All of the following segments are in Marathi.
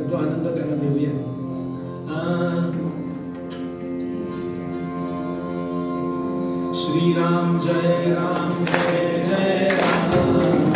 तर तो आनंद त्यांना देऊया. श्रीराम जय राम जय जय राम.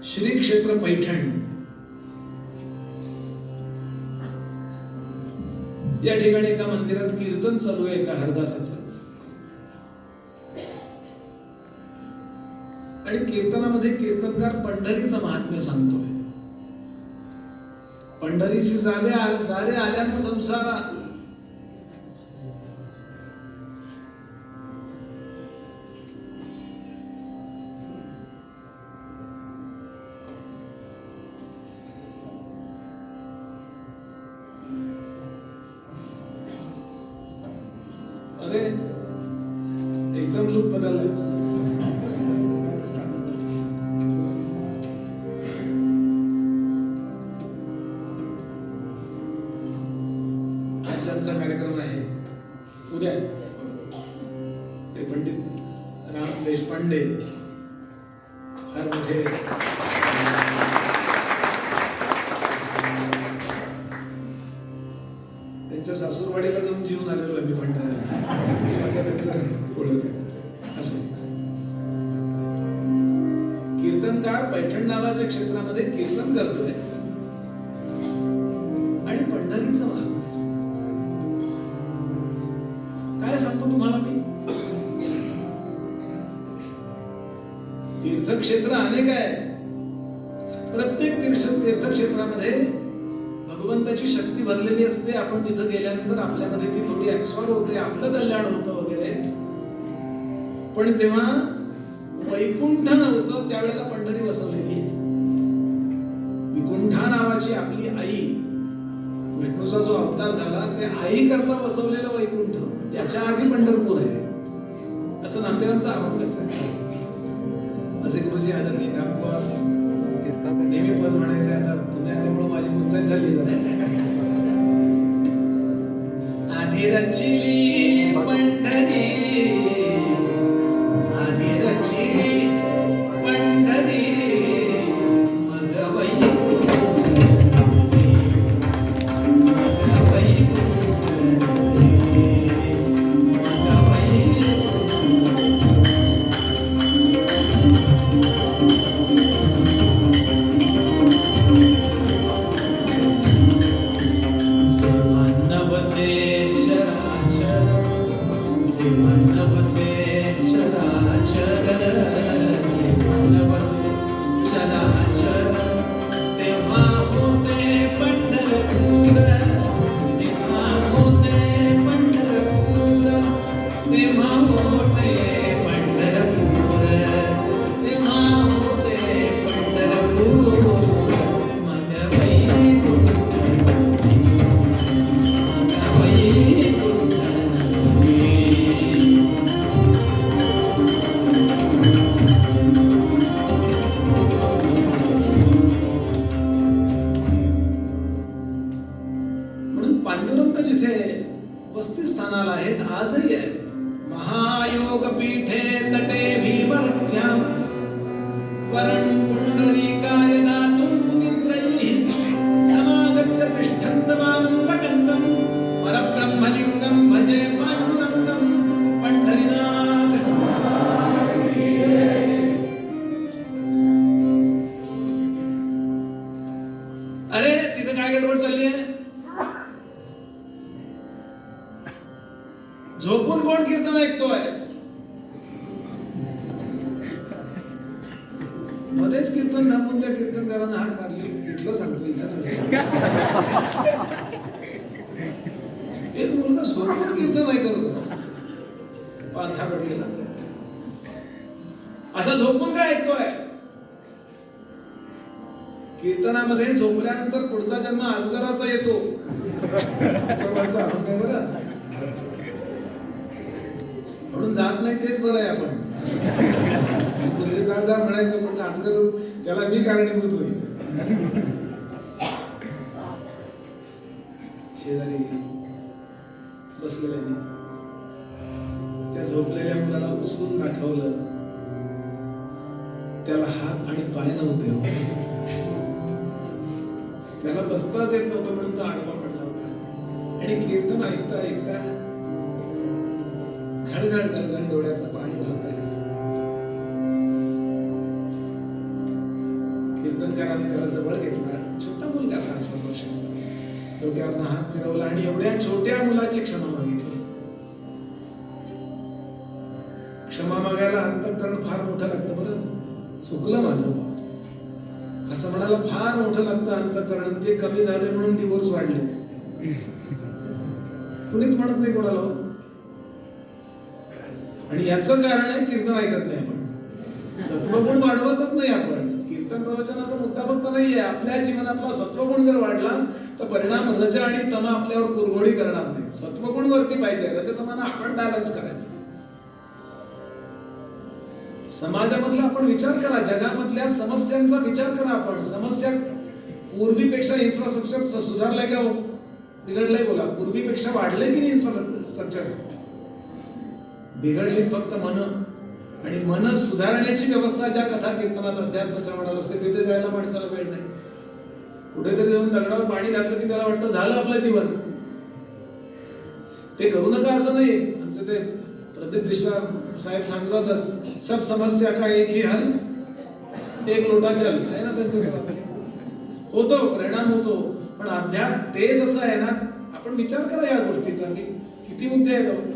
श्री क्षेत्र पैठण या ठिकाणी एका मंदिरात कीर्तन चालू आहे एका हरदासाचं. आणि कीर्तनामध्ये कीर्तनकार पंढरीचं महात्म्य सांगतोय. पंढरीशी जाले आल्यानं संसारा, एकदम लूक बदललाय. आजचा कार्यक्रम आहे उद्या. ते पंडित राम देशपांडे फार मोठे त्यांच्या सासूरवाडीला जाऊन जीवन आलेलो आहे मी असं. कीर्तनकार पैठण नावाच्या क्षेत्रामध्ये कीर्तन करतोय आणि पंढरीचं महात्म्य काय सांगतो तुम्हाला मी. तीर्थक्षेत्र अनेक आहे. प्रत्येक तीर्थक्षेत्रामध्ये भगवंताची शक्ती भरलेली असते. आपण तिथं गेल्यानंतर आपल्यामध्ये ती थोडी ऍब्सॉर्ब होते, आपलं कल्याण होतं वगैरे. पण जेव्हा वैकुंठ नव्हतं त्यावेळेला पंढरी वसवलेली. विकुंठा नावाची आपली आई, विष्णूचा जो अवतार झाला ते आई करता वसवलेलं वैकुंठ, त्याच्या आधी पंढरपूर आहे असं नामदेवांचा अभंगच आहे. असे गुरुजी आदरणीय नेहमी पण म्हणायचे. आता पुण्या आल्यामुळे माझी पंचायत झाली. आधी रचिली पंढरी, आधी रचिली पंढरी, मग पांडुरंग जिथे वस्ती स्थानाला आहेत आजही आहे. महायोग पीठे तटे भीमरथ्यां वरं पुंडरीकाय दातुं मुनीन्द्रैः समागत्य तिष्ठन्तमानन्दकन्दं परब्रह्मलिङ्गं भजे पांडुरंगं पंढरीनाथ. अरे तिथे काय गडबड चालली आहे. झोपून कोण कीर्तन ऐकतोय. मध्येच कीर्तन थांबून त्या कीर्तनकारांना हाक मारली. इथलं सांगतो इथं एक मुलगा झोपून कीर्तन ऐकत होता. पाथा पडलेला असा झोपून काय ऐकतोय. कीर्तनामध्ये झोपल्यानंतर पुढचा जन्म अजगराचा येतो. बरं म्हणून जात नाही तेच बरं आहे. आपण जा म्हणायचं पण आजकाल त्याला मी कारणीभूत होईल. शेजारी बसलेल्या त्या झोपलेल्या मुलाला उचलून दाखवलं. त्याला हात आणि पाय नव्हते. त्याला बसताच येत नव्हतं म्हणून तो आडवा पडला होता. आणि कीर्तन ऐकता ऐकता घडघड घडघड डोळ्यातलं पाणी वाहत. कीर्तनकाराने त्याला जवळ घेतला. छोटा मुलगा 6 वर्षाचा. डोक्यावर हात फिरवला आणि एवढ्या छोट्या मुलाची क्षमा मागितली. क्षमा मागायला अंतःकरण फार मोठं लागतं. बरं चुकलं माझं असं म्हणायला फार मोठं लागतं अंतःकरण. ते कमी झाले म्हणून डिवोर्स वाढले. कुणीच म्हणत नाही कोणाला. आणि याचं कारण आहे कीर्तन ऐकत नाही आपण. सत्वगुण वाढवतच नाही आपण. कीर्तन प्रवचनाचा मुद्दा फक्त नाहीये. आपल्या जीवनातला सत्वगुण जर वाढला तर परिणाम रज आणि तम आपल्यावर कुरघोडी करणार नाही. सत्वगुण वरती पाहिजे. रजतमाना आपण बॅलन्स करायचं. समाजामधला आपण विचार करा, जगामधल्या समस्यांचा विचार करा. आपण समस्या पूर्वीपेक्षा इन्फ्रास्ट्रक्चर सुधारलंय का हो? बिघडलंय? बोला. पूर्वीपेक्षा वाढलंय की नाही इन्फ्रास्ट्रक्चर? बिघडली फक्त मन. आणि मन सुधारण्याची व्यवस्था ज्या कथा कीर्तनात अध्यात्म श्रवणात असते तिथे जायला माणसाला वेळ नाही. कुठेतरी जाऊन दगडावर पाणी घातलं की त्याला वाटतं झालं आपलं जीवन. ते करू नका असं नाही. आमचे ते प्रदीप मिश्रा साहेब सांगतातच, सब समस्या का एक ही हल, एक लोटा जल, आहे ना त्यांचं. होतो, परिणाम होतो. पण अध्यात्म तेच असं आहे ना. आपण विचार करा या गोष्टीचा की किती मुद्दे आहेत.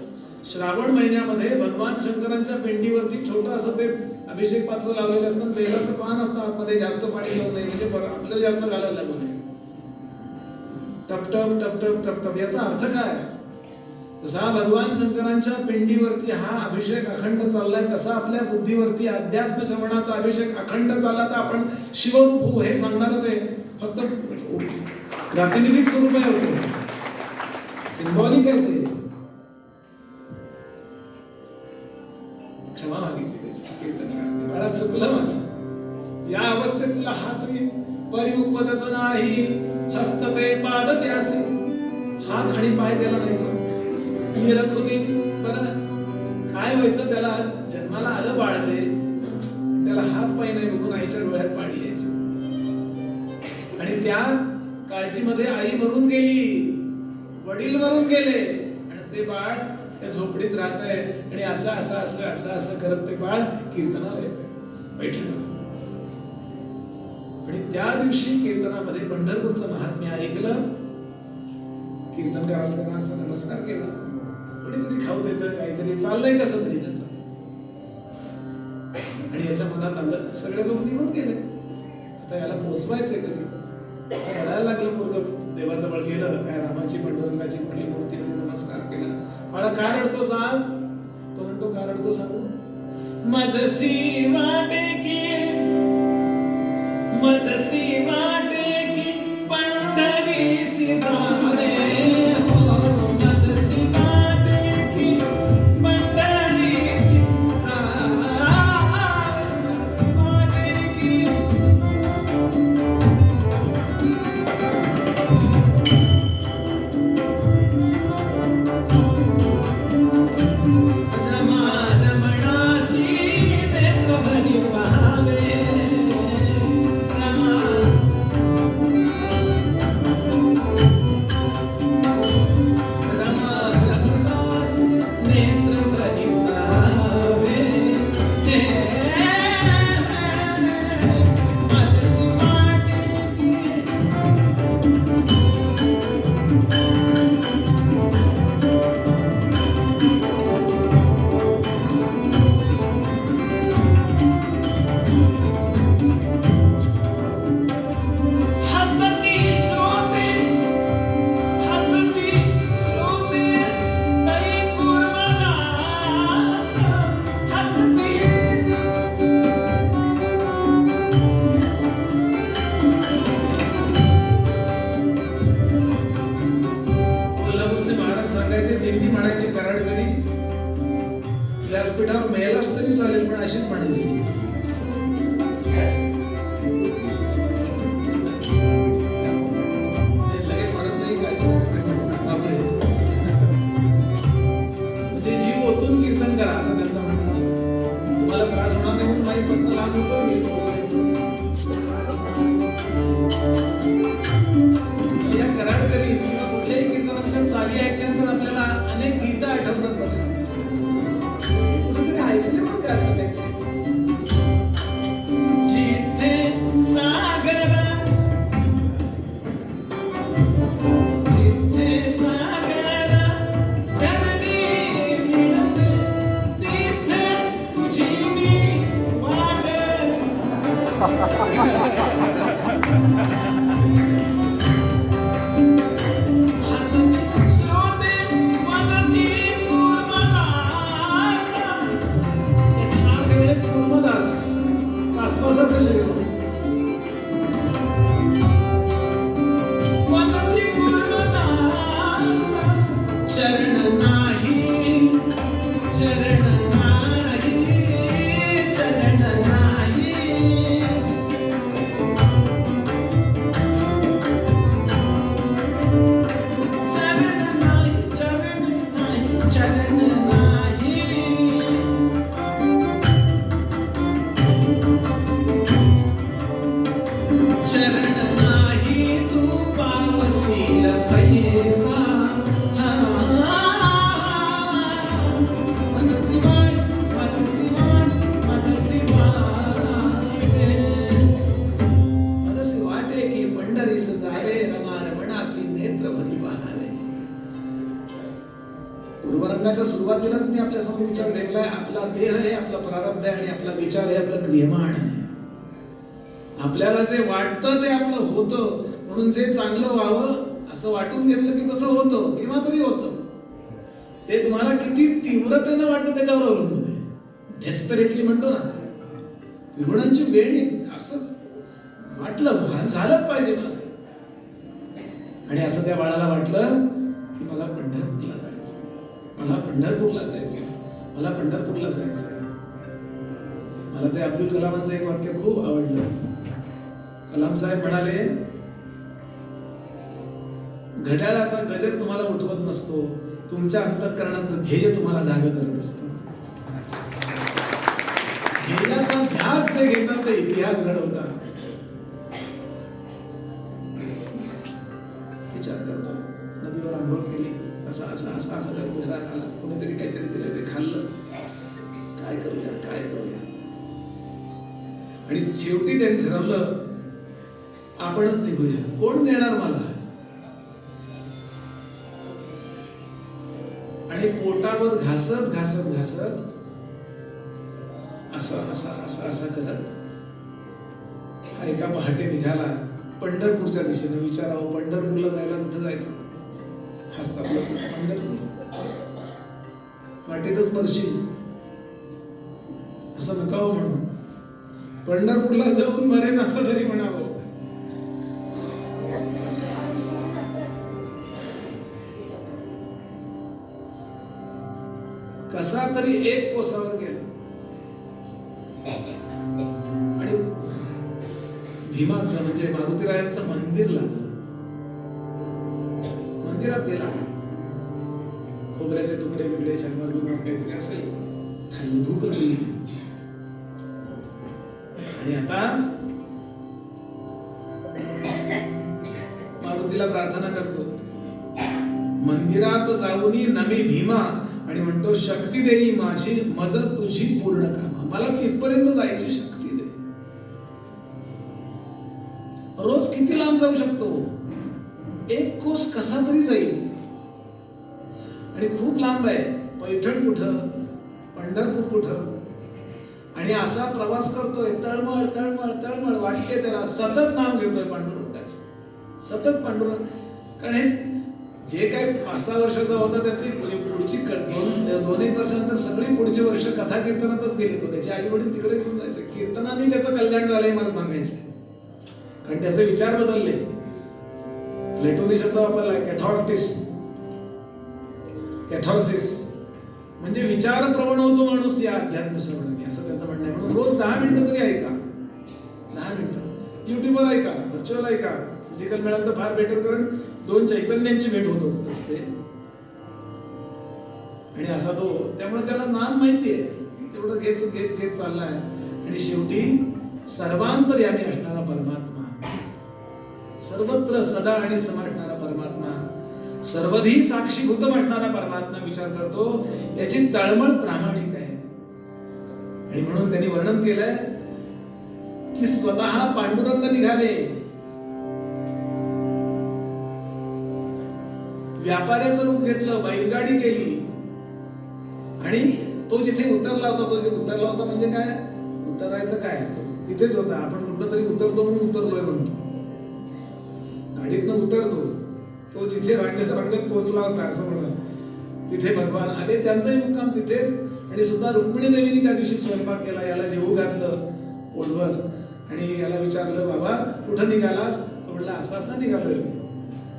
श्रावण महिन्यामध्ये भगवान शंकरांच्या पिंडीवरती छोटं असं ते अभिषेक पात्र लावलेलं असतं, तेलाचं पान असतं आतमध्ये, जास्त पाणी लावून नाही म्हणजे आपल्याला जास्त घालायला लागू नये. टपटप टपटप टपटप याचा अर्थ काय? जसा भगवान शंकरांच्या पिंडीवरती हा अभिषेक अखंड चाललाय, तसा आपल्या बुद्धीवरती अध्यात्म श्रवणाचा अभिषेक अखंड चालला तर आपण शिवरूप होऊ हे सांगणार. ते फक्त प्रातिनिधिक स्वरूप आहे, सिंबॉलिक आहे. ते क्षमा मागितली त्याची, बाळा चुकलं माझं. या अवस्थेत तुला हात मी परी उपदच नाही, हस्त ते पाद त्यासी. हात आणि पाय त्याला नाही तो मी रखुनी. बरं काय व्हायचं? त्याला जन्माला आलं बाळ, ते त्याला हात पाय नाही बघून आईच्या डोळ्यात पाणी यायचं. आणि त्या काळजीमध्ये आई मरून गेली, वडील मरून गेले, आणि ते बाळ त्या झोपडीत राहत आहे. आणि असं असं असं असं असं करत ते बाळ कीर्तनाला येत बैठलं. आणि त्या दिवशी कीर्तनामध्ये पंढरपूरचं महात्म्य ऐकलं. कीर्तनकाराला त्यांना असा नमस्कार केला. कोणीतरी खाऊ देतं, काहीतरी चाललंय कसं तरी त्याचं. आणि याच्या मनात आलं, सगळे लोक निघून गेले, आता याला पोचवायचंय कधी. रडायला लागलं पोरगं. देवाजवळ गेलं, काय रामाची पांडुरंगाची कुठली मूर्ती होती, नमस्कार केला. मला का रडतोस आज? तो म्हणतो का रडतो सांगू? मजसी वाटे की पंढरीसी झाले. व्यासपीठावर मेलाच तरी चालेल, पण अशीच म्हणायची. लगेच म्हणत नाही बापरे, म्हणजे जीव ओतून कीर्तन करा असं त्यांचं म्हणणं. तुम्हाला त्रास होणार नाही म्हणून माईपासून लांब होतो. या कराडकरी किंवा कुठल्याही कीर्तनातल्या चाली ऐकल्यानंतर आपल्याला अनेक गीतं आठवतात बघा. ऐकले पण काय असं नाही. जिथे सागर धरणी मिळते, तिथे तुझी मी वाट. चरण नाही सत्संगाच्या सुरुवातीलाच मी आपल्या समोर विचार ठेवलाय, आपला देह हे आपला प्रारब्ध आहे आणि आपला विचार हे आपलं क्रियमाण आहे. आपल्याला जे वाटतं ते आपलं होतं, म्हणून जे चांगलं व्हावं असं वाटून घेतलं की तसं होतं किंवा तरी होतं. ते तुम्हाला किती तीव्रतेनं वाटतं त्याच्यावर अवलंबून आहे. डेस्परेटली म्हणतो ना, विगुणांची वेळी असं वाटलं झालंच पाहिजे माझं. आणि असं त्या बाळाला वाटलं की मला पंढरपूरला जायचं, मला पंढरपूरला जायचं, मला पंढरपूरला जायचं. मला ते अब्दुल कलामांचं एक वाक्य खूप आवडलं. कलाम साहेब म्हणाले, घड्याळाचा गजर तुम्हाला उठवत नसतो, तुमच्या अंतःकरणाचं ध्येय तुम्हाला जाग करत असतं. ध्येयाचा ध्यास जे घेतात ते इतिहास घडवतात. विचार करतो, नदीवर आंघोळ केली, असं असं असं असं करत घरात आला, कोणीतरी काहीतरी दिलं, ते खाल्लं, काय करूया काय करूया. आणि शेवटी त्यांनी ठरवलं आपणच निघूया, कोण देणार मला. आणि पोटावर घासत घासत घासत असं असं असं असं करत एका पहाटे निघाला पंढरपूरच्या दिशेने. विचारावं, पंढरपूरला जायला कुठं जायचं? हसतात पंढरपूर, वाटेतच मरशील असं नकावं म्हणून, पंढरपूरला जाऊन मरेन असं तरी म्हणावं. कसा तरी एक कोसावर गेला आणि भीमाचं म्हणजे मारुतीरायांचं मंदिर लागलं. मंदिरात गेला, खोबऱ्याचे तुकडे बिकडे शंभर बिंबर काहीतरी असेल खाली, भूक लागली. आणि आता मारुतीला प्रार्थना करतो, मंदिरात जाऊनी नमी भीमा, आणि म्हणतो शक्ती देई माझी मज तुझी पूर्ण कामा. मला तिथपर्यंत जायची शक्ती दे. रोज किती लांब जाऊ शकतो? एक कोस कसा तरी जाईल. आणि खूप लांब आहे, पैठण कुठं, पंढरपूर कुठं. आणि असा प्रवास करतोय, तळमळ तळमळ तळमळ वाटते त्याला, सतत नाव घेतोय पांडुरंगाचं, सतत पांडुरंग. कारण हे जे काही 5-6 वर्षाचा होता त्यातली पुढची 2-1 वर्षानंतर सगळी पुढची वर्ष कथा कीर्तनातच गेली. तो त्याचे आई वडील तिकडे घेऊन जायचे, कीर्तनाने त्याचं कल्याण झालंय मला सांगायचं. कारण त्याचे विचार बदलले. प्लेटोनी शब्द वापरला कॅथॉर्टिस, कॅथॉर्सिस म्हणजे विचार प्रवण होतो माणूस या अध्यात्म श्रवणाने, असं त्याचं म्हणणं आहे. म्हणून रोज 10 मिनिटं तरी ऐका, 10 मिनिटं युट्यूबवर ऐका, व्हर्च्युअल ऐका. फिजिकल मिळालं तर फार बेटर, कारण 2 चैतन्यांची भेट होत असते. आणि असा तो, त्यामुळे त्याला नाम माहिती आहे, तेवढं घेत घेत घेत चाललाय. आणि शेवटी सर्वांतर्यामी असणारा परमात्मा, सर्वत्र सदा आणि समाटणारा परमात्मा, सर्वधी साक्षीभूत वाटणारा परमात्मा विचार करतो, याची तळमळ प्रामाणिक आहे. आणि म्हणून त्यांनी वर्णन केलंय की स्वतः पांडुरंग निघाले, व्यापाऱ्याचं रूप घेतलं, बैलगाडी केली. आणि तो जिथे उतरला होता, तो जे उतरला होता म्हणजे काय, उतरायचं काय तिथेच होता. आपण कुठं तरी उतरतो म्हणून उतरलोय म्हणतो, गाडीतनं उतरतो. तो जिथे रंगत पोचला होता असं म्हणत, तिथे भगवान आले, त्यांचाही मुक्काम तिथेच. आणि सुद्धा रुक्मिणी देवीने त्या दिवशी स्वयंपाक केला, याला जेवू घातलं पोटभर. आणि याला विचारलं, बाबा कुठं निघालास? तो म्हणला असं असं निघालोय.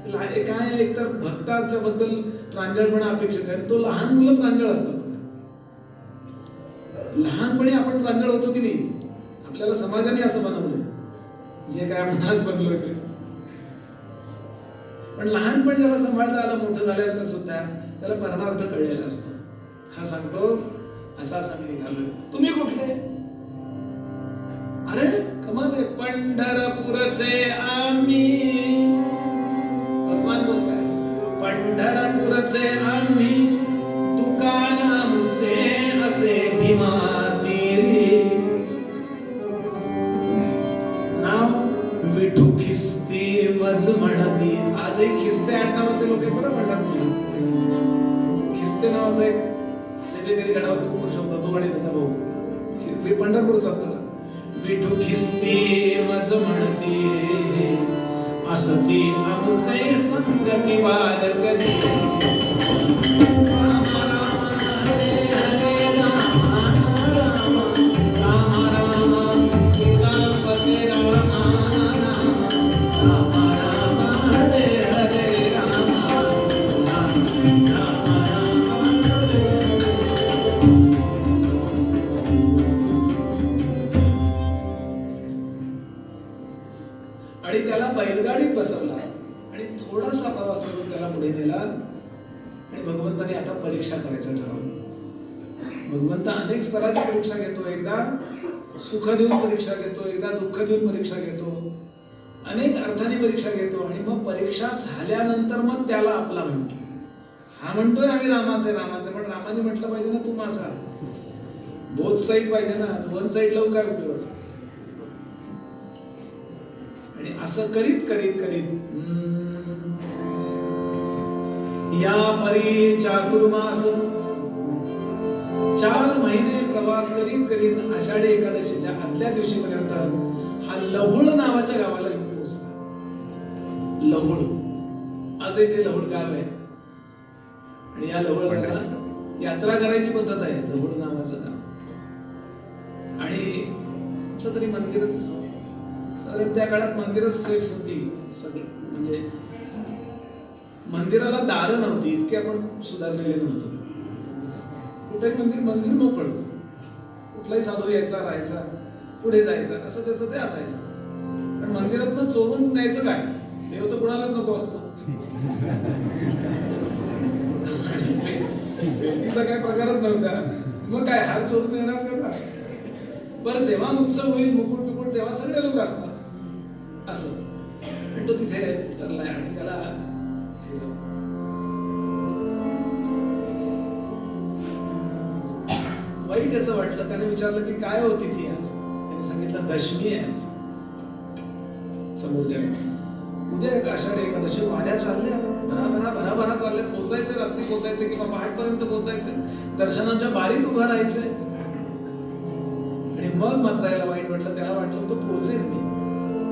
काय, एकतर भक्ताच्या बद्दल प्रांजळपणा अपेक्षित आहे. तो लहान मुलं प्रांजळ असतात. लहानपणी आपण प्रांजळ होतो की नाही? आपल्याला समाजाने असं बनवलंय, जे काय आपण आज बनलोय ते. पण लहानपणी ज्याला सांभाळता आलं, मोठं झाल्यानंतर सुद्धा त्याला परमार्थ कळलेला असतो. हा सांगतो असा असा मी निघालोय. तुम्ही कुठले? अरे कमाल आहे, पंढरपूरचे आम्ही. भगवान बोलताय, पंढरपूरचे आम्ही, दुकान मुचे असे भीमा तीरी. नाव विठू खिस्ती मज म्हणती. आजही खिस्ते आडनावाचे लोक आहेत बरं पंढरपूरला. खिस्ते खिस्ते नावाचा एक सेवेकरी गडावर खूप वर्ष होता, तो आणि त्याचा भाऊ पंढरपूरचा आपल्याला. विठू खिस्ते मज म्हणती असती आमुचे संगती वार करी. राम राम हरे हरे राम राम राम राम सीतापते राम राम राम हरे हरे राम राम राम हरे. आणि त्याला बैलगाडीत बसवला आणि थोडासा प्रवास करून त्याला पुढे नेला आणि भगवंताने आता परीक्षा करायचं ठरवलं. भगवंत अनेक स्तराची परीक्षा घेतो. एकदा सुख देऊन परीक्षा घेतो, एकदा दुःख देऊन परीक्षा घेतो, अनेक अर्थाने परीक्षा घेतो आणि मग परीक्षा झाल्यानंतर मग त्याला आपला म्हणतो. हा म्हणतोय आम्ही रामाचे रामाचे, पण रामाने म्हटलं पाहिजे ना तू माझा. बोथ साईड पाहिजे ना, वन साईड लावून काय उपयोगाचं. आणि असं करीत करीत करीत या परी चातुर्मास 4 महिने प्रवास करीत करीत आषाढी एकादशीच्या आदल्या दिवशीपर्यंत हा लहुळ नावाच्या गावाला येऊन पोहोचला. लहुळ आजही ते लहुळ गाव आहे आणि या लहुळ गावाला यात्रा करायची पद्धत आहे. लहुळ नावाचं गाव आणि कुठलं तरी मंदिरच, साधारण त्या काळात मंदिरच सेफ होती सगळं, म्हणजे मंदिराला दारं नव्हती, इतके आपण सुधारलेले नव्हतो. कुठेही मंदिर मोकळं, कुठलाही साधू यायचा राहायचा पुढे जायचा असं त्याचं ते असायचं. पण मंदिरातनं चोरून द्यायचं काय, देव तर कुणालाच नको असतो. भेटीचा काय प्रकारच नव्हता, मग काय हार चोरून येणार का. बरं जेव्हा उत्सव होईल मुकुट बिकुट तेव्हा सगळे लोक असतात असं. पण तो तिथे ठरलाय आणि त्याला वाईट असं वाटलं. त्याने विचारलं की काय होती ती आज. त्याने सांगितलं दशमी आहे आज. समोरच्या उद्या एक आषाढी एकादशी, वाऱ्या चालल्या भरा चालल्या, पोचायचे रात्री पोचायचे किंवा पहाटपर्यंत पोचायचे, दर्शनाच्या बारीत उभं राहायचंय. आणि मग मात्र याला वाईट वाटलं. त्याला वाटलं तो पोचेल मी,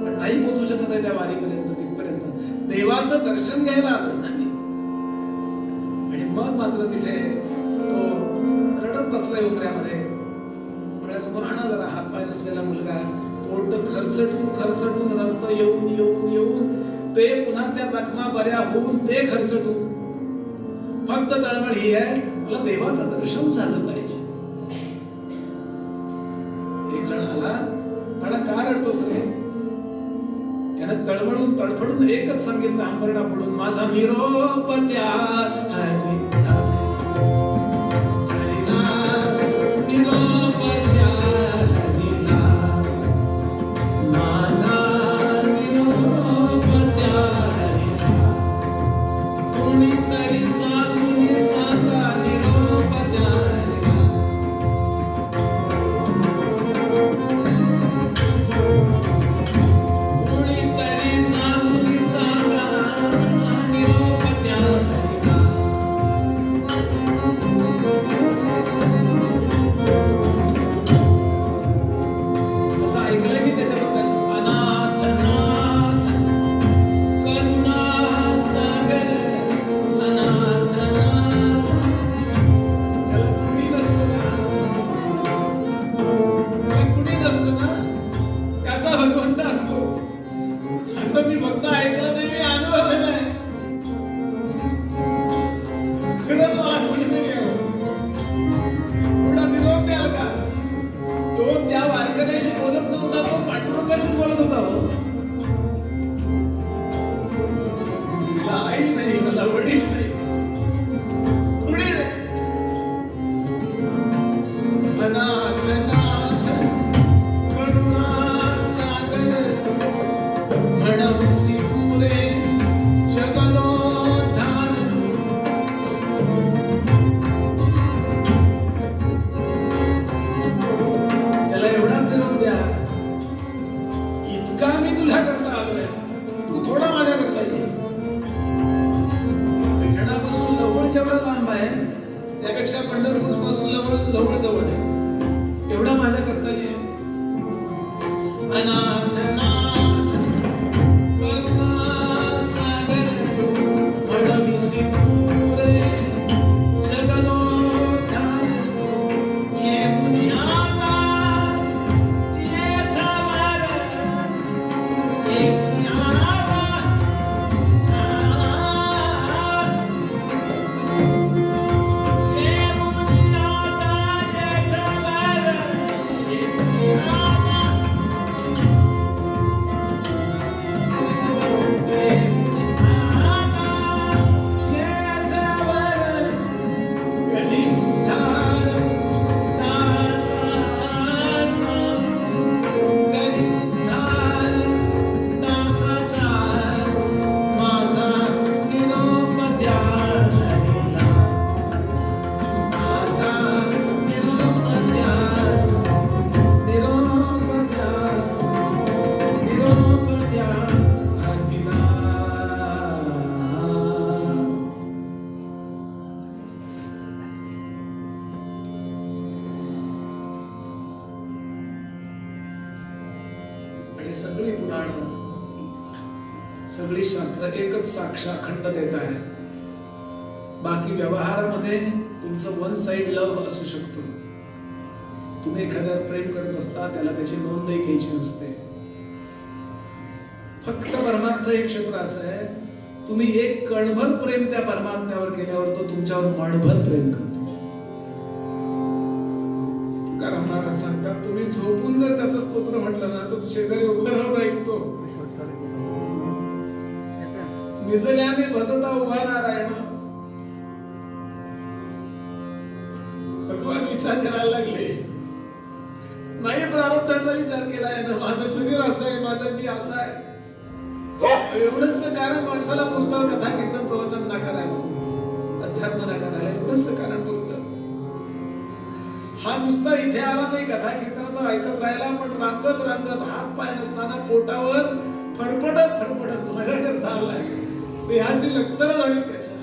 पण नाही पोचू शकत आहे त्या वारीपर्यंत तिथपर्यंत. देवाचं दर्शन घ्यायला आलो ना मी. आणि मग मात्र तिथे तो रडत बसलाय उमऱ्यामध्ये. उमऱ्यासमोर आणा जरा हातपाय नसलेला मुलगा, पोट खरचटून रक्त येऊन ते पुन्हा त्या जखमा बऱ्या होऊन ते खरचटून. फक्त तळमळ ही आहे, मला देवाचं दर्शन झालं पाहिजे. एक जण आला, म्हणा का रडतोस रे. यानं तळमळून तडफडून एकच सांगितलं अंबरडा पडून, माझा निरोप त्या हरिला, निरोप त्या हरिला, माझा निरोप त्या हरिला, कोणीतरी सांगा निरोप त्या हरिला. अनाथनाथ करुणासागर म्हणविसी पुरे जगदोद्धार येऊनी आता येथवर येऊनी आता येऊनी आता येथवर येऊनी आता आणि सगळी पुराण सगळी शास्त्र एकच साक्ष अखंड देत आहे. बाकी व्यवहारामध्ये तुमचं वन साइड लव्ह असू शकतो. तुम्ही एखाद्यावर प्रेम करत असता त्याला त्याची नोंदही घ्यायची नसते. फक्त परमार्थ एक क्षेत्र असं आहे, तुम्ही एक कणभर प्रेम त्या परमात्म्यावर केल्यावर तो तुमच्यावर मणभर प्रेम करतो. कारण महाराज सांगतात, तुम्ही झोपून जर त्याचं स्तोत्र म्हटलं ना तर शेजारी उभं राहून ऐकतो. निजल्याने भजता उभा नारायण. भगवान विचार करायला लागले, नाही प्रारब्धाचा विचार केलाय ना, माझं शरीर असं आहे, माझा मी असा आहे. एवढंच कारण माणसाला पुरतं कथा कीर्तन प्रवचन ना करायला, अध्यात्म ना करायला, एवढंच कारण पुरतं. हा नुसता इथे आला नाही कथा कीर्तन ऐकत राहिला, पण रांगत रांगत हात पाय नसताना पोटावर फडफडत फडफडत माझ्या करता आलाय. देहाची लक्तर झाली त्याच्या.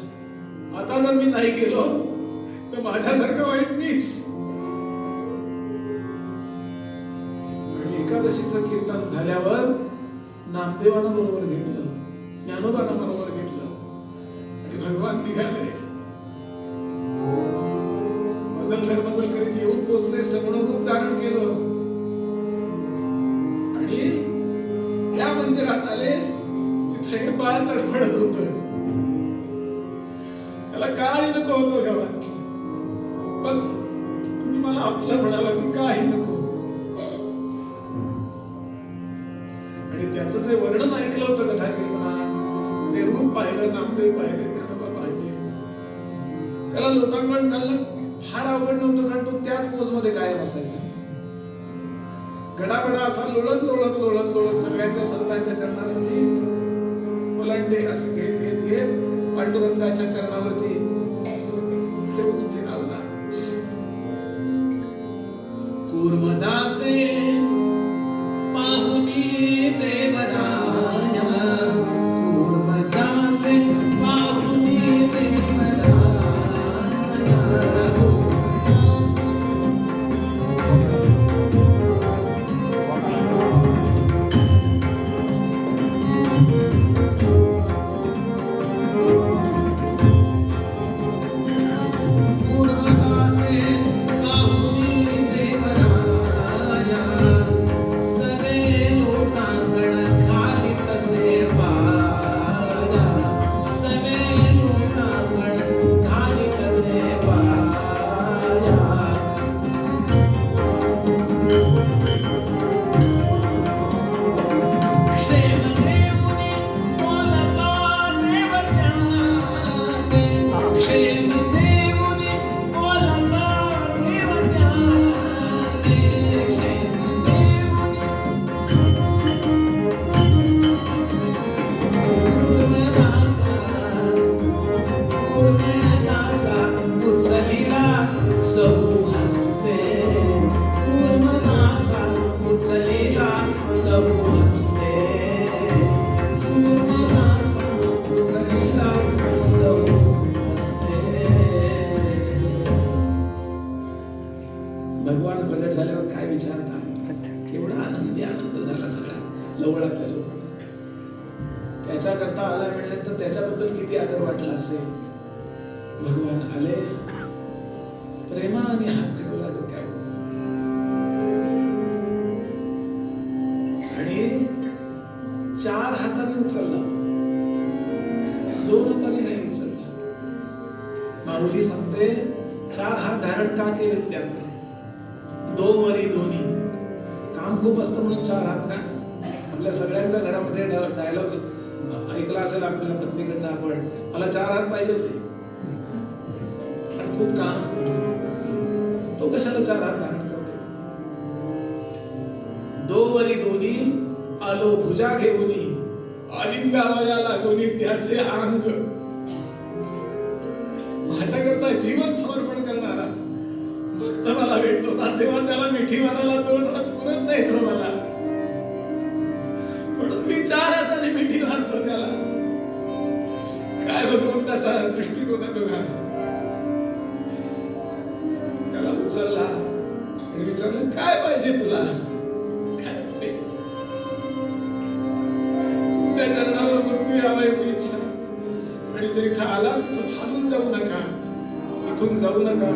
आता जर मी नाही गेलो तर माझ्यासारखं वाईट मीच. एकादशीचं कीर्तन झाल्यावर नामदेवानं बरोबर घेतलं, ज्ञानोबानं बरोबर घेतलं आणि भगवान निघाले. मजल करीत येऊन पोचले, सगळं रूप धारण केलं आणि त्या मंदिरात आले. तिथे एक बाळ तडफडत होत. त्याला काही नको होतं घ्यावा, बस तुम्ही मला आपलं म्हणाला की काही नको. आणि त्याचं जे वर्णन ऐकलं होतं कथा कीर्तनात, ते रूप पाहिलं, नामदेव पाहिले, ज्ञानोबा पाहिले, त्याला लोटांगण घालणं फार अवघड नव्हतं. कारण तो त्याच पोज मध्ये कायम असायचा. गडाबडा असा लोळत लोळत लोळत लोळत सगळ्यांच्या संतांच्या चरणावरती ओलांडे असे घेत घेत घेत पांडुरंगाच्या चरणावरती ते स्थिर लावला. कूर्मदासे पाहुनी देवराया, कूर्मदासे पाहुनी देवराया. सगळे लोटांगण लवळातल्या लोकांना. त्याच्याकरता आला म्हटल्यानंतर त्याच्याबद्दल किती आदर वाटला असेल. भगवान आले, प्रेमाने हात फिरवला डोक्यावर आणि 4 हाताने उचलला, 2 हाताने नाही उचलला. माऊली सांगते 4 हात धारण का केले त्याने? दोवरी दोन्ही. काम खूप असतं म्हणून 4 हात का? आपल्या सगळ्यांच्या घरामध्ये डायलॉग ऐकला असेल आपल्या पत्नीकडनं आपण, मला 4 हात पाहिजे होते, पण खूप काम असतं. तो कशाला 4 हात धारण करतो? दोवरी दोन्ही आलो भुजा घेऊनी, आलिंगावया लागोनी त्याचे अंग. माझ्याकरता जीवन समर्पण करणारा भक्त मला भेटतो ना, तेव्हा त्याला मिठी मारायला 2 हात पुरत नाही तो मला, म्हणून मी 4 हाताने मिठी मारतो त्याला. काय भगवंताचा दृष्टिकोन आहे बघा. त्याला उचलला आणि विचारलं काय पाहिजे तुला, काय पाहिजे? तुमच्या चरणावर मृत्यू यावा एवढी इच्छा, आणि जे इथं आला तिथून हालून जाऊ नका, इथून जाऊ नका.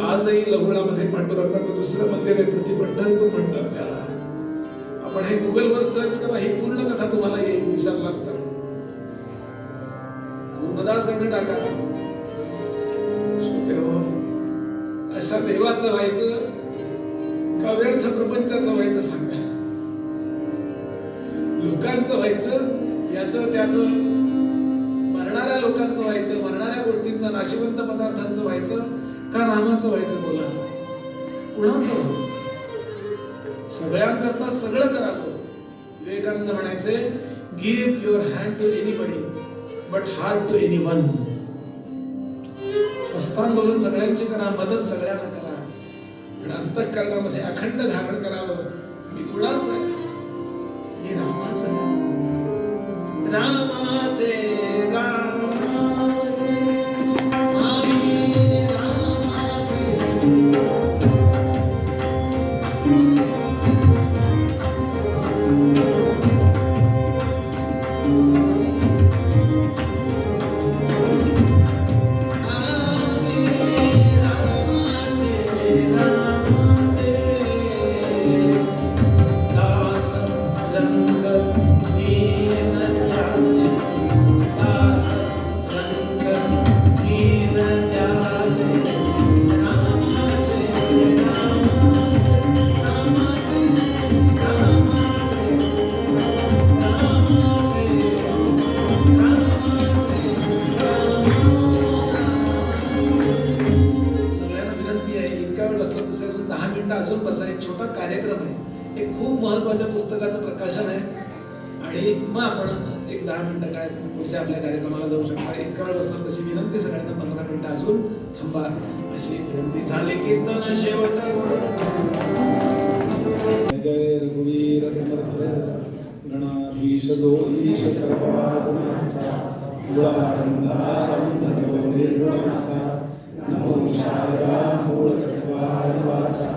आजही लहुळामध्ये पांडुरंगाचं दुसरं मंदिर आहे, प्रतिपंढरपूर म्हणतात त्याला. आपण हे गुगलवर सर्च करा, ही पूर्ण कथा तुम्हाला येईल, दिसायला लागतं. पूर्णदा संघ टाका. अशा देवाचं व्हायचं का व्यर्थ प्रपंचाचं व्हायचं सांगा? लोकांचं व्हायचं याचं त्याचं, मरणाऱ्या लोकांचं व्हायचं, मरणाऱ्या गोष्टींचं नाशिवंत पदार्थांचं व्हायचं का रामाचं व्हायचं? बोला, कुणाचं? सगळ्यांकरता सगळं करावं. विवेकानंद म्हणायचे, give your hand to anybody but heart to anyone. हस्तांदोलन सगळ्यांची करा, मदत सगळ्यांना करा, पण अंतःकरणामध्ये अखंड धारण करावं. मी कुणाचं आहे? मी रामाचं आहे. रामाचे रामाचे आम्ही रामाचे. अजून बसा. एक छोटा कार्यक्रम आहे, एक खूप महत्वाच्या पुस्तकाचं प्रकाशन आहे, आणि मग आपण एक 10 मिनिटं काय पुढच्या आपल्या कार्यक्रमाला जाऊ शकता. इतका वेळ बसणार तशी विनंती सगळ्यांना 15 मिनिटं अजून थांबा अशी विनंती. झाले कीर्तन शेवट. जय रघुवीर समर्थ गणाधीश जो ईश सर्वा गुणांचा, गुणारंभारंभ तो निर्गुणांचा. नमो शारदा मूळ चत्वारि वाचा,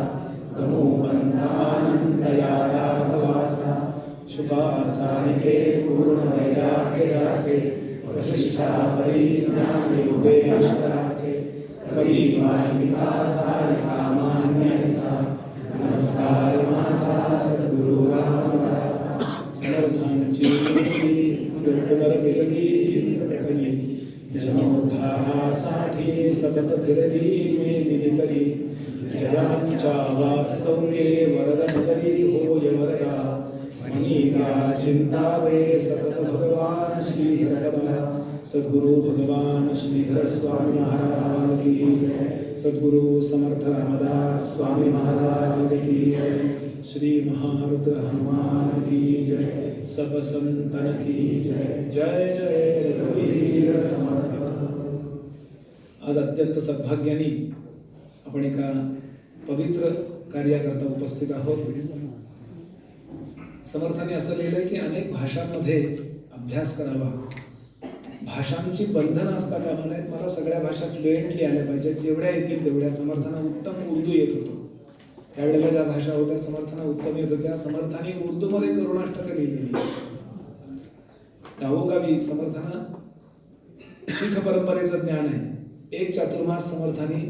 नमो बंधानंदया राघवाचा. शुकासारिके पूर्ण वैराग्याचे, वशिष्ठा परिज्ञान योगेश्वराचे. कवी वाल्मिका सारिका मान्याचा, नमस्कार माझा सद्गुरु रामदासा. समर्थांची जनोद्धारासाठी सतत फिरली मी दिली, जयांच्या वास्तव्ये वरदन करी होय वरदा. मनीगा चिंतावे सतत भगवान श्रीधर. सद्गुरु भगवान श्रीधर स्वामी महाराज की जय. सद्गुरु समर्थ रामदास स्वामी महाराज की जय. श्री महारुद्र हनुमान की जय. सब संतन की जय. जय जय रघुवीर समर्थ. आज अत्यंत सद्भाग्याने आपण एका पवित्र कार्याकरता उपस्थित आहोत. समर्थाने असं लिहिलंय की अनेक भाषांमध्ये अभ्यास करावा. भाषांची बंधनं असता कामा नयेत. मला सगळ्या भाषा फ्लुएंटली आल्या पाहिजेत, जेवढ्या येतील तेवढ्या. समर्थांना उत्तम उर्दू येत होतो, त्यावेळेला ज्या भाषा होत्या समर्थांना उत्तम येत होत्या, समर्थाने उर्दूमध्ये करुणाष्टक लिहिलेली. गावोगावी समर्थांना शीख परंपरेचं ज्ञान आहे. एक चातुर्मास समर्थांनी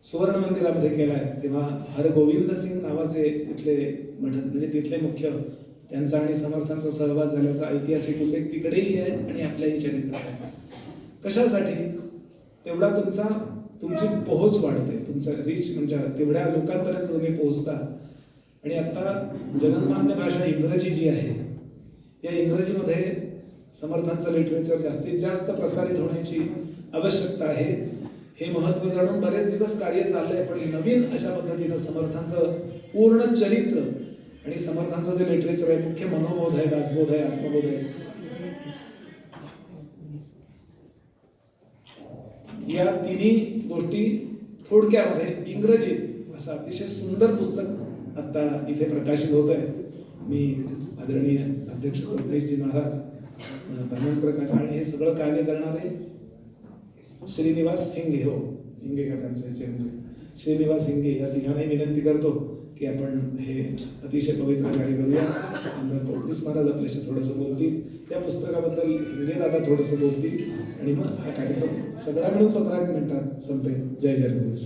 सुवर्ण मंदिरामध्ये केलाय. तेव्हा हरगोविंद सिंग नावाचे तिथले म्हणजे तिथले मुख्य, त्यांचा आणि समर्थांचा सहवास झाल्याचा ऐतिहासिक उल्लेख तिकडेही आहे आणि आपल्याही चरित्रात आहे. कशासाठी? तेवढा तुमची पोहोच वाढते, तुमचा रीच, म्हणजे तेवढ्या लोकांपर्यंत तुम्ही पोहोचता. आणि आता जगन्मान्य भाषा इंग्रजी जी आहे, या इंग्रजीमध्ये समर्थांचं लिटरेचर जास्तीत जास्त प्रसारित होण्याची आवश्यकता आहे. हे महत्त्व जाणून बरेच दिवस कार्य चाललंय, पण नवीन अशा पद्धतीनं समर्थांचं पूर्ण चरित्र आणि समर्थांचं जे लिटरेचर आहे, मुख्य मनोबोध आहे, दासबोध आहे, आत्मबोध आहे, या तिन्ही गोष्टी थोडक्यामध्ये इंग्रजीत असं अतिशय सुंदर पुस्तक आता इथे प्रकाशित होत आहे. मी आदरणीय अध्यक्ष कोटलेशजी महाराज, प्रकाश आणि हे सगळं कार्य करणारे श्रीनिवास हिंगे, हो हिंगे काकांचे चेंडू श्रीनिवास हिंगे, या तिघांनाही विनंती करतो की आपण हे अतिशय पवित्र कार्य करूया. कोटलीस महाराज आपल्याशी थोडंसं बोलतील, त्या पुस्तकाबद्दल हिंगे दादा थोडंसं बोलतील आणि मग हा कार्यक्रम सगळा मिळून 15 मिनिटात संपेल. जय जय गुरु.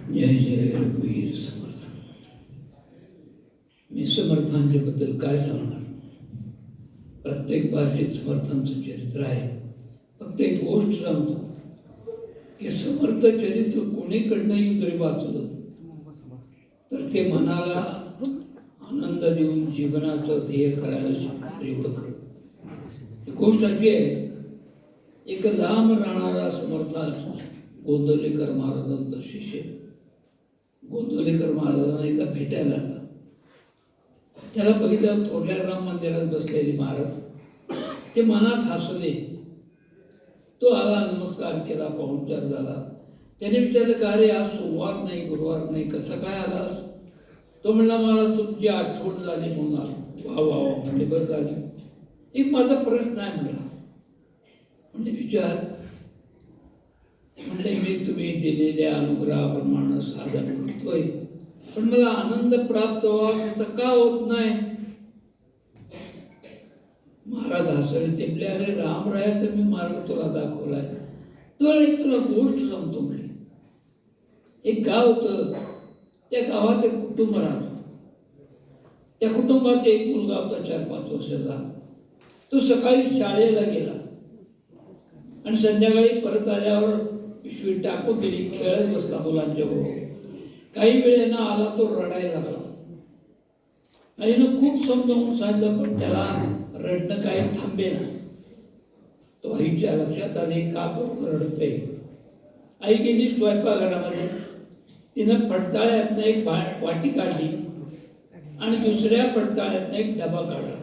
जय जय रघुवीर समर्थ. मी समर्थांच्याबद्दल काय सांगणार? प्रत्येक भाषेत समर्थांचं चरित्र आहे. फक्त एक गोष्ट सांगतो की समर्थ चरित्र कोणीकडनंही जरी वाचलं तर ते मनाला आनंद देऊन जीवनाचं ध्येय करायला शिकणार एवढं खरं. गोष्ट अशी आहे, एक लांब राहणारा समर्थ गोंदवलेकर महाराजांचा शिष्य गोंदवलेकर महाराजांना एकदा भेटायला आला. त्याला बघितलं थोरल्या राम मंदिरात बसलेले महाराज, ते मनात हसले. तो आला, नमस्कार केला, पाहुणचार झाला. त्याने विचारलं का रे, आज सोमवार नाही, गुरुवार नाही, कसं काय आलास? तो म्हणला महाराज तुमची आठवण झाली म्हणून आलो. वा वा वा म्हणजे बरं झाली. एक माझा प्रश्न आहे म्हणला. म्हणजे विचार. म्हणले मी तुम्ही दिलेल्या अनुग्रहाप्रमाणे साधन करतोय, पण मला आनंद प्राप्त व्हावा त्याचं का होत नाही? महाराज हसले. ते म्हणले अरे रामरायाचा मी मार्ग तुला दाखवलाय. तर एक तुला गोष्ट सांगतो म्हणले. एक गाव होतं, त्या गावात एक कुटुंब राहत होतं. त्या कुटुंबात एक मुलगा होता 4-5 वर्षाचा. तो सकाळी शाळेला गेला आणि संध्याकाळी परत आल्यावर पिशवी टाकून दिली, खेळत बसला मुलांच्या बरोबर. काही वेळेनं आला, तो रडायला लागला. आईनं खूप समजावून सांगितलं, पण त्याला रडणं काही थांबेना. तो आईच्या लक्षात आले का बरोबर रडतंय. आई गेली स्वयंपाकघरामध्ये. तिनं फडताळ्यातनं एक वाटी काढली आणि दुसऱ्या फडताळ्यातनं एक डबा काढला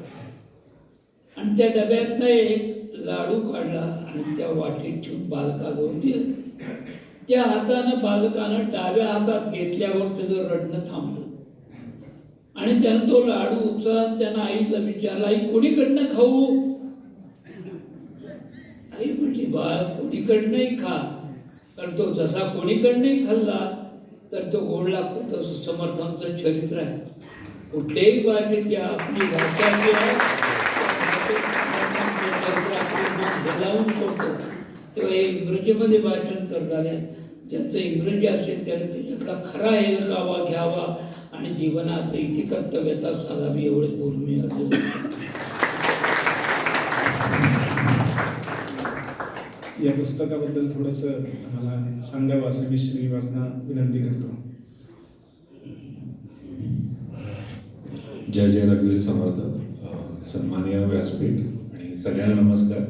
आणि त्या डब्यातनं एक लाडू काढला आणि त्या वाटीत ठेवून बालकाजवळ दिलं. त्या हातानं बालकानं डाव्या हातात घेतल्यावर त्याचं रडणं थांबलं आणि त्यानं तो लाडू उचलला. त्यानं आईला विचारला, आई कोणीकडनं खाऊ? आई म्हटली बाळ कोणीकडनंही खा, कारण तो जसा कोणीकडनंही खाल्ला तर तो गोड लागतो. तसं समर्थांचं चरित्र आहे. कुठल्याही भाषेत या आपली भाषा जी आहे लावून सोडतो. तेव्हा हे इंग्रजीमध्ये भाषांतर झाले. ज्यांचं इंग्रजी असेल त्याने त्याच्यातला खरा हेलकावा घ्यावा आणि जीवनाचं इति कर्तव्यता साधावी एवढे बोलून मी या पुस्तकाबद्दल थोडंसं आम्हाला सांगावं असं मी श्रीनिवासना विनंती करतो. जय जय रघुवीर समर्थ. सन्माननीय व्यासपीठ आणि सगळ्यांना नमस्कार.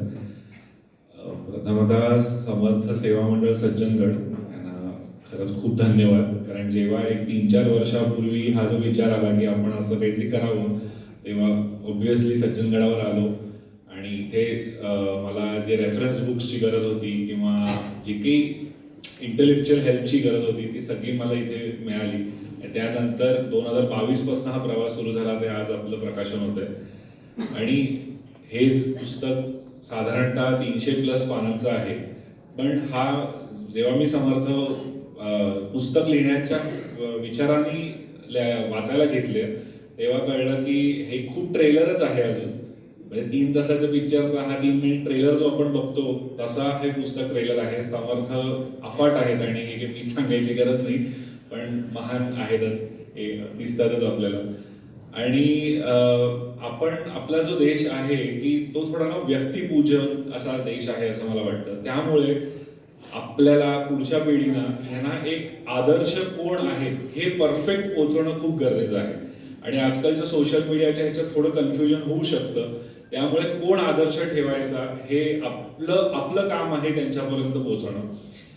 प्रथमतः समर्थ सेवा मंडळ सज्जनगड यांना खरंच खूप धन्यवाद. कारण जेव्हा एक 3-4 वर्षापूर्वी हा जो विचार आला की आपण असं काहीतरी करावं, तेव्हा ऑब्व्हियसली सज्जनगडावर आलो आणि इथे मला जे रेफरन्स बुक्सची गरज होती किंवा जी काही इंटेलेक्च्युअल हेल्पची गरज होती ती सगळी मला इथे मिळाली. त्यानंतर 2022 पासून हा प्रवास सुरू झाला, ते आज आपलं प्रकाशन होतंय. आणि हे पुस्तक साधारणतः 300+ पानांचं आहे. पण हा जेव्हा मी समर्थ पुस्तक लिहिण्याच्या विचाराने वाचायला घेतले तेव्हा कळलं की हे खूप ट्रेलरच आहे अजून. म्हणजे 3 तासाच्या पिक्चरचा हा 3 मिनिट ट्रेलर जो आपण बघतो तसा हे पुस्तक ट्रेलर आहे. समर्थ अफाट आहेत आणि हे मी सांगायची गरज नाही, पण महान आहेतच, हे दिसतातच आपल्याला. आणि आपण आपला जो देश आहे की तो थोडा ना व्यक्तिपूजन असा देश आहे असं मला वाटतं. त्यामुळे आपल्याला पुढच्या पिढीना ह्यांना एक आदर्श कोण आहे हे परफेक्ट पोहोचवणं खूप गरजेचं आहे. आणि आजकालच्या सोशल मीडियाच्या ह्याच्यात थोडं कन्फ्युजन होऊ शकतं. त्यामुळे कोण आदर्श ठेवायचा हे आपलं काम आहे त्यांच्यापर्यंत पोहोचवणं.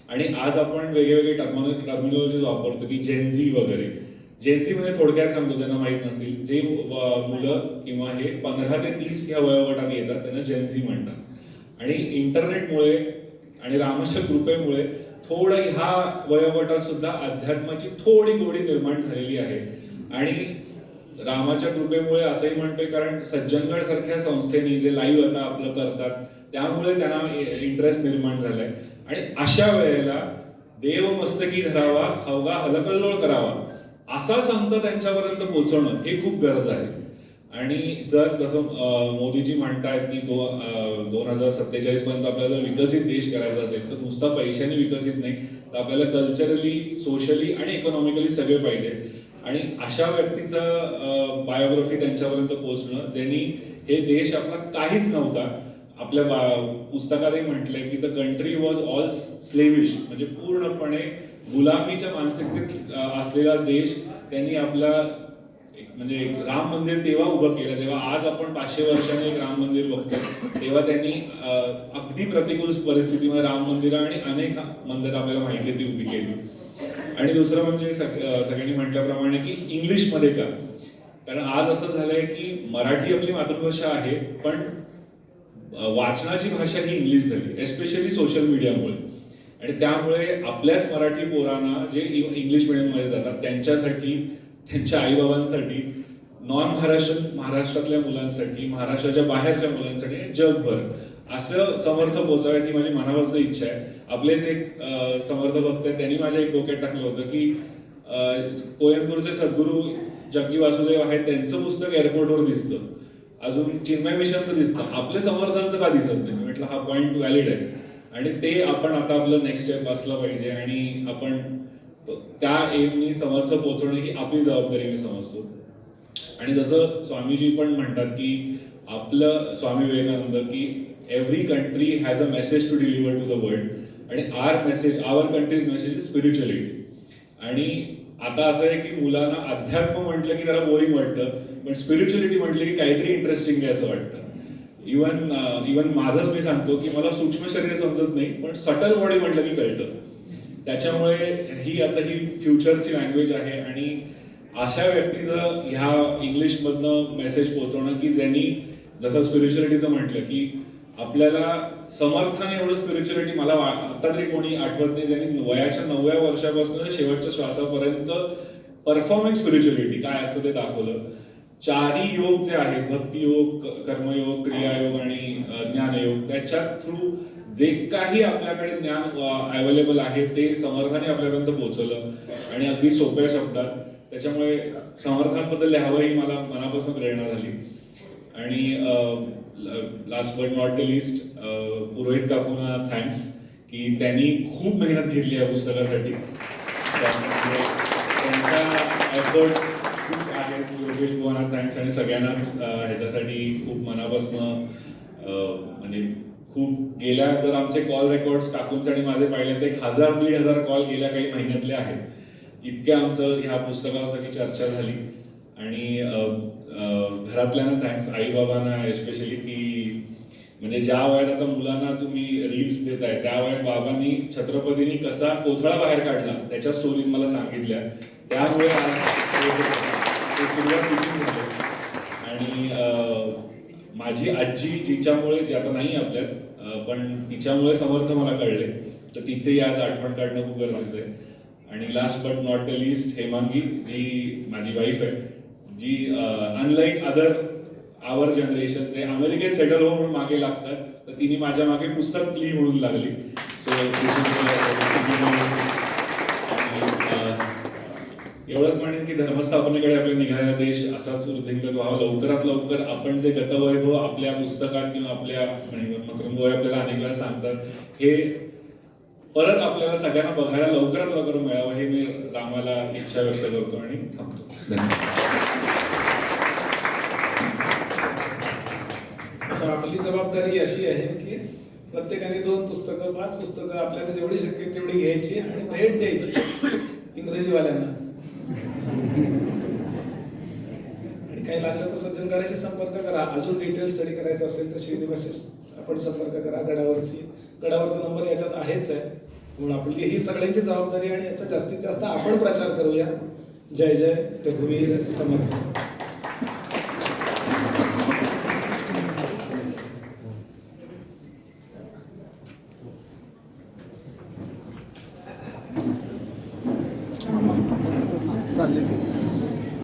आणि आज आपण वेगवेगळे टर्मिनॉलॉजी वापरतो की जेनझी वगैरे. जेनझी म्हणजे थोडक्यात सांगतो ज्यांना माहीत नसेल, जे मुलं किंवा हे 15 ते 30 या वयोगटात येतात त्यांना जेनझी म्हणतात. आणि इंटरनेटमुळे आणि रामाच्या कृपेमुळे थोडं ह्या वयोगटात सुद्धा अध्यात्माची थोडी गोडी निर्माण झालेली आहे. आणि रामाच्या कृपेमुळे असंही म्हणतोय कारण सज्जनगड सारख्या संस्थेने जे लाईव्ह आता आपलं करतात त्यामुळे त्यांना इंटरेस्ट निर्माण झालाय. आणि अशा वेळेला देव मस्तकी धरावा, अवघा हलकल्लोळ करावा असा संत त्यांच्यापर्यंत पोहोचवणं हे खूप गरज आहे. आणि जर जसं मोदीजी म्हणतायत की 2047 पर्यंत आपल्याला जर विकसित देश करायचा असेल तर नुसता पैशाने विकसित नाही, तर आपल्याला कल्चरली, सोशली आणि इकॉनॉमिकली सगळे पाहिजे. आणि अशा व्यक्तीचं बायोग्राफी त्यांच्यापर्यंत पोहोचणं, ज्यांनी हे देश आपला काहीच नव्हता. आपल्या पुस्तकातही म्हटलंय की द कंट्री वॉज ऑल स्लेविश, म्हणजे पूर्णपणे गुलामीच्या मानसिकतेत असलेला देश त्यांनी आपला म्हणजे राम मंदिर तेव्हा उभं केलं. तेव्हा आज आपण 500 वर्षांनी एक राम मंदिर बघतो, तेव्हा त्यांनी अगदी प्रतिकूल परिस्थितीमध्ये राम मंदिरं आणि अनेक मंदिरं आपल्याला माहिती ती उभी केली. आणि दुसरं म्हणजे सगळ्यांनी म्हटल्याप्रमाणे की इंग्लिशमध्ये का, कारण आज असं झालंय की मराठी आपली मातृभाषा आहे पण वाचनाची भाषा ही इंग्लिश झाली, एस्पेशली सोशल मीडियामुळे. आणि त्यामुळे आपल्याच मराठी पोरांना जे इंग्लिश मिडियममध्ये जातात त्यांच्यासाठी, त्यांच्या आईबाबांसाठी, नॉन महाराष्ट्रातल्या मुलांसाठी, महाराष्ट्राच्या बाहेरच्या मुलांसाठी, जगभर असं समर्थ पोहोचावे ही माझी मनापासून इच्छा आहे. आपलेच एक समर्थ भक्त आहेत, त्यांनी माझ्या एक डोक्यात टाकलं होतं की कोयंबतूरचे सद्गुरू जग्गी वासुदेव आहेत, त्यांचं पुस्तक एअरपोर्टवर दिसतं, अजून चिन्मय मिशनचं दिसतं, आपल्या समर्थांचं का दिसत नाही. म्हटलं हा पॉइंट व्हॅलिड आहे आणि ते आपण आता आपलं नेक्स्ट स्टेप असलं पाहिजे. आणि आपण त्या एमनी समर्थ पोहोचवणं ही आपली जबाबदारी मी समजतो. आणि जसं स्वामीजी पण म्हणतात की आपलं स्वामी विवेकानंद की every country has a message to deliver to the world, आणि our country's message is spirituality. आणि आता असं आहे की मुलांना अध्यात्म म्हटलं की जरा बोरिंग वाटतं, पण स्पिरिच्युअलिटी म्हटलं की काहीतरी इंटरेस्टिंग आहे असं वाटतं. इवन माझंच मी सांगतो की मला सूक्ष्म शरीर समजत नाही, पण सटल बॉडी म्हटलं की कळतं. त्याच्यामुळे ही आता ही फ्युचरची लँग्वेज आहे. आणि अशा व्यक्तीचं ह्या इंग्लिशमधनं मेसेज पोहोचवणं की ज्यांनी जसं स्पिरिच्युअलिटीचं म्हटलं की आपल्याला समर्थाने एवढं स्पिरिच्युअलिटी मला आता तरी कोणी आठवत नाही ज्यांनी वयाच्या 9व्या वर्षापासून शेवटच्या श्वासापर्यंत परफॉर्मिंग स्पिरिच्युअलिटी काय असतं ते दाखवलं. 4ही योग जे आहेत, भक्तियोग, कर्मयोग, क्रियायोग आणि ज्ञानयोग, त्याच्या थ्रू जे काही आपल्याकडे ज्ञान अवेलेबल आहे ते समर्थाने आपल्यापर्यंत पोहोचवलं आणि अगदी सोप्या शब्दात. त्याच्यामुळे समर्थांबद्दल लिहावं ही मला मनापासून प्रेरणा झाली. आणि last but not the list, Purohit काकूंना थँक्स की त्यांनी खूप मेहनत घेतली या पुस्तकासाठी. त्यांच्या एफर्ट्स खूप आहेत. योगेश बुवांना थँक्स आणि सगळ्यांनाच ह्याच्यासाठी खूप मनापासून म्हणजे खूप गेल्या जर आमचे कॉल रेकॉर्ड्स काकूंचे आणि माझे पाहिले तर 1000-1500 कॉल गेल्या काही महिन्यातले आहेत. इतके आमचं ह्या पुस्तकावर सगळी चर्चा झाली. आणि घरातल्यांना थँक्स, आई बाबांना एस्पेशली की म्हणजे ज्या वयात आता मुलांना तुम्ही रील्स देताय त्या वयात बाबांनी छत्रपतींनी कसा कोथळा बाहेर काढला त्याच्या स्टोरी मला सांगितल्या, त्यामुळे आज ते सुरुवात तिथून झाली. आणि माझी आजी जिच्यामुळे जी आता नाही आपल्यात पण तिच्यामुळे समर्थ मला कळले, तर तिचेही आज आठवण काढणं खूप गरजेचं आहे. आणि last but not the list Hemangi, जी माझी वाईफ आहे, जी अनलाईक अदर आवर जनरेशन ते अमेरिकेत सेटल हो म्हणून मागे लागतात, तर तिने माझ्या मागे पुस्तक लिही म्हणून लागली. सो एवढंच म्हणेन की धर्मस्थापनेकडे आपल्या निघालेला देश असाच वृद्धिंगत व्हावा. लवकरात लवकर आपण जे गतवैभव आपल्या पुस्तकात किंवा आपल्या मतरंगोय आपल्याला अनेक वेळा सांगतात, हे परत आपल्याला सगळ्यांना बघायला लवकरात लवकर मिळावं, हे मी रामाला इच्छा व्यक्त करतो आणि थांबतो. धन्यवाद. तर आपली जबाबदारी अशी आहे की प्रत्येकाने 2 पुस्तकं 5 पुस्तकं आपल्याला जेवढी शक्य आहे तेवढी घ्यायची आणि भेट द्यायची इंग्रजीवाल्यांना. आणि काही लागलं तर सज्जन गडाशी संपर्क करा. अजून डिटेल स्टडी करायचं असेल तर श्रीनिवासी आपण संपर्क करा. गडावरचा नंबर याच्यात आहेच आहे. म्हणून आपली ही सगळ्यांची जबाबदारी आणि याचा जास्तीत जास्त आपण प्रचार करूया. जय जय रघुवीर समर्थ.